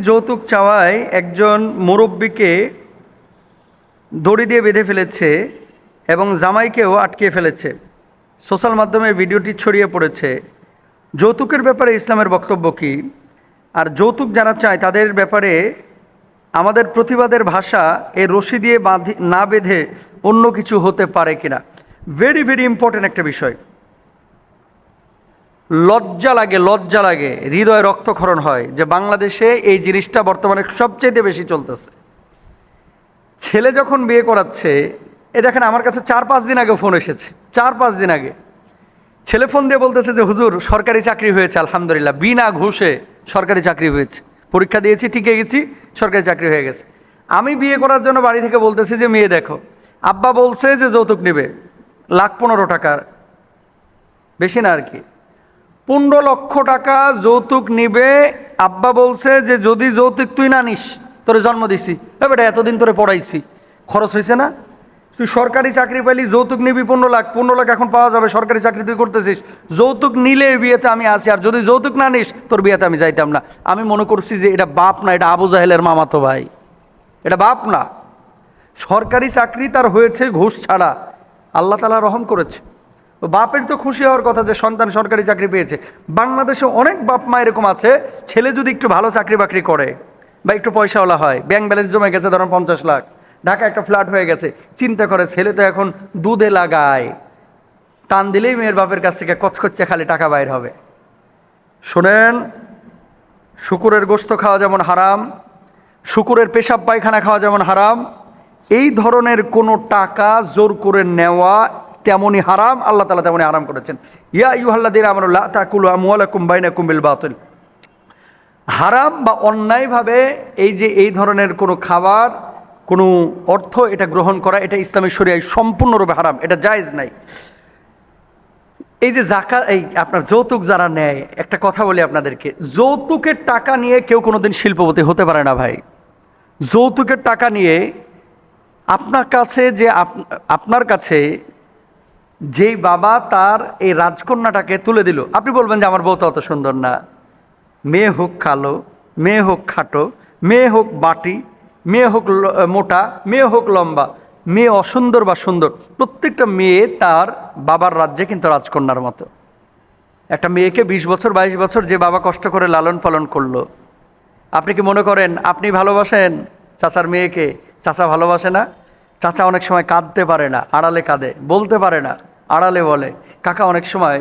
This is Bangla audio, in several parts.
যৌতুক চাওয়ায় একজন মুরব্বিকে দড়ি দিয়ে বেঁধে ফেলেছে এবং জামাইকেও আটকে ফেলেছে। সোশ্যাল মাধ্যমে ভিডিওটি ছড়িয়ে পড়েছে। যৌতুকের ব্যাপারে ইসলামের বক্তব্য কী, আর যৌতুক যারা চায় তাদের ব্যাপারে আমাদের প্রতিবাদের ভাষা এই রশি দিয়ে না বেঁধে অন্য কিছু হতে পারে কিনা। ভেরি ভেরি ইম্পর্টেন্ট একটা বিষয়। লজ্জা লাগে, হৃদয়ে রক্তক্ষরণ হয় যে বাংলাদেশে এই জিনিসটা বর্তমানে সবচেয়ে বেশি চলতেছে। ছেলে যখন বিয়ে করাচ্ছে, দেখেন আমার কাছে 4-5 দিন আগে ফোন এসেছে, 4-5 দিন আগে ছেলে ফোন দিয়ে বলতেছে যে হুজুর সরকারি চাকরি হয়েছে, আলহামদুলিল্লাহ, বিনা ঘুষে সরকারি চাকরি হয়েছে, পরীক্ষা দিয়েছি, টিকে গেছি, সরকারি চাকরি হয়ে গেছে। আমি বিয়ে করার জন্য বাড়ি থেকে বলতেছি যে মেয়ে দেখো, আব্বা বলছে যে যৌতুক নেবে 1,15,000 টাকা, বেশি না আর কি, 15 লক্ষ টাকা যৌতুক নিবে। আব্বা বলছে যে যদি যৌতুক তুই না নিস, তোরে জন্ম দিছি, বেটা এতদিন তোরে পড়াইছি, খরচ হয়েছে না, তুই সরকারি চাকরি পাইলি, যৌতুক নিবি 15 লাখ, 15 লাখ এখন পাওয়া যাবে, সরকারি চাকরি তুই করতেছিস, যৌতুক নিলে বিয়েতে আমি আসি, আর যদি যৌতুক না নিস তোর বিয়েতে আমি যাইতাম না। আমি মনে করছি যে এটা বাপ না, এটা আবু জাহেলের মামাতো ভাই, এটা বাপ না। সরকারি চাকরি তার হয়েছে ঘুষ ছাড়া, আল্লাহ তাআলা রহম করেছে। বাপের তো খুশি হওয়ার কথা যে সন্তান সরকারি চাকরি পেয়েছে। বাংলাদেশে অনেক বাপ মা এরকম আছে, ছেলে যদি একটু ভালো চাকরি বাকরি করে বা একটু পয়সাওয়ালা হয়, ব্যাংক ব্যালেন্স জমে গেছে ধরুন 50 লাখ, ঢাকা একটা ফ্ল্যাট হয়ে গেছে, চিন্তা করে ছেলে তো এখন দুধে লাগায়, টান দিলেই মেয়ের বাপের কাছ থেকে কচকচ্ছে খালি টাকা বাইর হবে। শোনেন, শুকুরের গোশত খাওয়া যেমন হারাম, শুকুরের পেশাব পায়খানা খাওয়া যেমন হারাম, এই ধরনের কোনো টাকা জোর করে নেওয়া তেমনই হারাম, আল্লাহ তাআলা তেমনই হারাম করেছেন। ইয়া আইয়ুহাল্লাযীনা আমানু লা তাকুলু আমওয়ালাকুম বাইনাকুম বিল বাতিল। হারাম বা অন্যায়ভাবে এই ধরনের কোনো খাবার, কোনো অর্থ এটা গ্রহণ করা, এটা ইসলামী শরিয়ায় সম্পূর্ণরূপে হারাম, এটা জায়েজ নাই। এই যে যাকাত, এই আপনার যৌতুক যারা নেয়, একটা কথা বলি আপনাদেরকে, যৌতুকের টাকা নিয়ে কেউ কোনোদিন শিল্পপতি হতে পারে না ভাই। যৌতুকের টাকা নিয়ে আপনার কাছে যেই বাবা তার এই রাজকন্যাটাকে তুলে দিল, আপনি বলবেন যে আমার বউ তো অত সুন্দর না, মেয়ে হোক কালো, মেয়ে হোক খাটো, মেয়ে হোক বাটি, মেয়ে হোক মোটা, মেয়ে হোক লম্বা, মেয়ে অসুন্দর বা সুন্দর, প্রত্যেকটা মেয়ে তার বাবার রাজ্যে কিন্তু রাজকন্যার মতো। একটা মেয়েকে 20 বছর 22 বছর যে বাবা কষ্ট করে লালন পালন করলো, আপনি কি মনে করেন আপনি ভালোবাসেন চাচার মেয়েকে? চাচা ভালোবাসে না। চাচা অনেক সময় কাঁদতে পারে না, আড়ালে কাঁদে, বলতে পারে না, আড়ালে বলে। কাকা অনেক সময়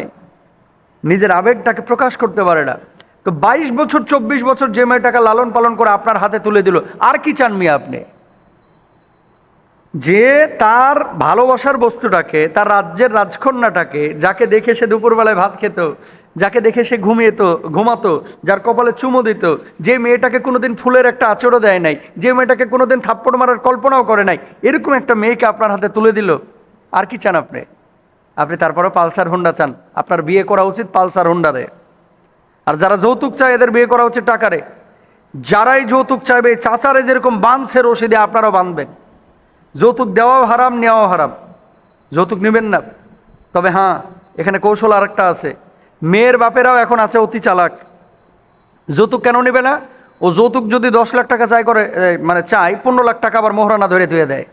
নিজের আবেগটাকে প্রকাশ করতে পারে না। তো 22 বছর 24 বছর যে মেয়েটাকে লালন পালন করে আপনার হাতে তুলে দিল, আর কি চান মিয়া আপনি? যে তার ভালোবাসার বস্তুটাকে, তার রাজ্যের রাজকন্যাটাকে, যাকে দেখে সে দুপুরবেলায় ভাত খেত, যাকে দেখে সে ঘুমাতো, যার কপালে চুমো দিত, যে মেয়েটাকে কোনোদিন ফুলের একটা আঁচড়ও দেয় নাই, যে মেয়েটাকে কোনোদিন থাপ্পড় মারার কল্পনাও করে নাই, এরকম একটা মেয়েকে আপনার হাতে তুলে দিল, আর কি চান আপনি? আপনি তারপরে পালসার হোন্ডা চান। আপনার বিয়ে করা উচিত পালসার হোন্ডারে। আর যারা যৌতুক চায় এদের বিয়ে করা উচিত টাকারে। যারাই যৌতুক চাইবে, চাচারে যেরকম বাঁধছে রশি দিয়ে আপনারাও বাঁধবেন। যৌতুক দেওয়াও হারাম, নেওয়াও হারাম, যৌতুক নেবেন না। তবে হ্যাঁ, এখানে কৌশল আরেকটা আছে। মেয়ের বাপেরাও এখন আছে অতি চালাক। যৌতুক কেন নেবে না? ও যৌতুক যদি 10 লাখ টাকা চাই করে, মানে চাই 15 লাখ টাকা আবার মোহরানা ধরে ধুয়ে দেয়।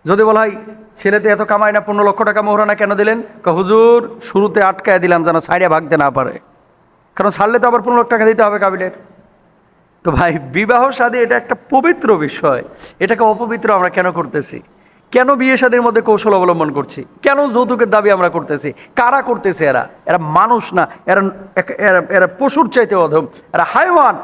যদি বলা হয় ছেলে তো এত কামায় না, 15 লক্ষ টাকা মোহরানা কেন দিলেন? হুজুর শুরুতে আটকায় দিলাম যেন ছাইড়ে ভাগতে না পারে, কারণ ছাড়লে তো আবার 15 লাখ টাকা দিতে হবে কাবিলের। তো ভাই, বিবাহ শাদী এটা একটা পবিত্র বিষয়, এটাকে অপবিত্র আমরা কেন করতেছি? কেন বিয়ে শাদীর মধ্যে কৌশল অবলম্বন করছি? কেন যৌতুকের দাবি আমরা করতেছি? কারা করতেছে? এরা মানুষ না, এরা পশুর চাইতে অধম, এরা হায়ওয়ান।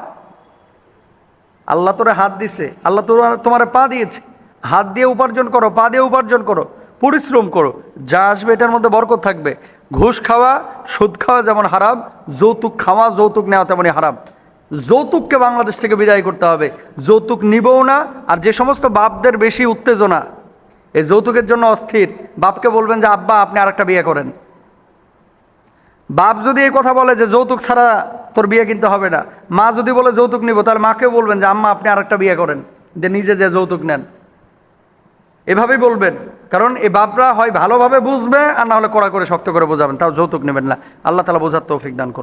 আল্লাহ তোরে হাত দিছে, আল্লাহ তোমার পা দিয়েছে, হাত দিয়ে উপার্জন করো, পা দিয়ে উপার্জন করো, পরিশ্রম করো, যা আসবে এটার মধ্যে বরকত থাকবে। ঘুষ খাওয়া, সুদ খাওয়া যেমন হারাম, যৌতুক খাওয়া, যৌতুক নেওয়া তেমনই হারাম। যৌতুককে বাংলাদেশ থেকে বিদায় করতে হবে, যৌতুক নিবও না। আর যে সমস্ত বাপদের বেশি উত্তেজনা এই যৌতুকের জন্য অস্থির, বাপকে বলবেন যে আব্বা আপনি আরেকটা বিয়ে করেন। বাপ যদি এই কথা বলে যে যৌতুক ছাড়া তোর বিয়ে কিনতে হবে না, মা যদি বলে যৌতুক নিব, তাহলে মাকেও বলবেন যে আম্মা আপনি আরেকটা বিয়ে করেন, যে নিজে যে যৌতুক নেন। এভাবেই বলবেন, কারণ এই বাপরা হয় ভালোভাবে বুঝবে, আর না হলে কড়া করে শক্ত করে বোঝাবেন, তাও যৌতুক নেবেন না। আল্লাহ তাআলা বোঝার তৌফিক দান করুন।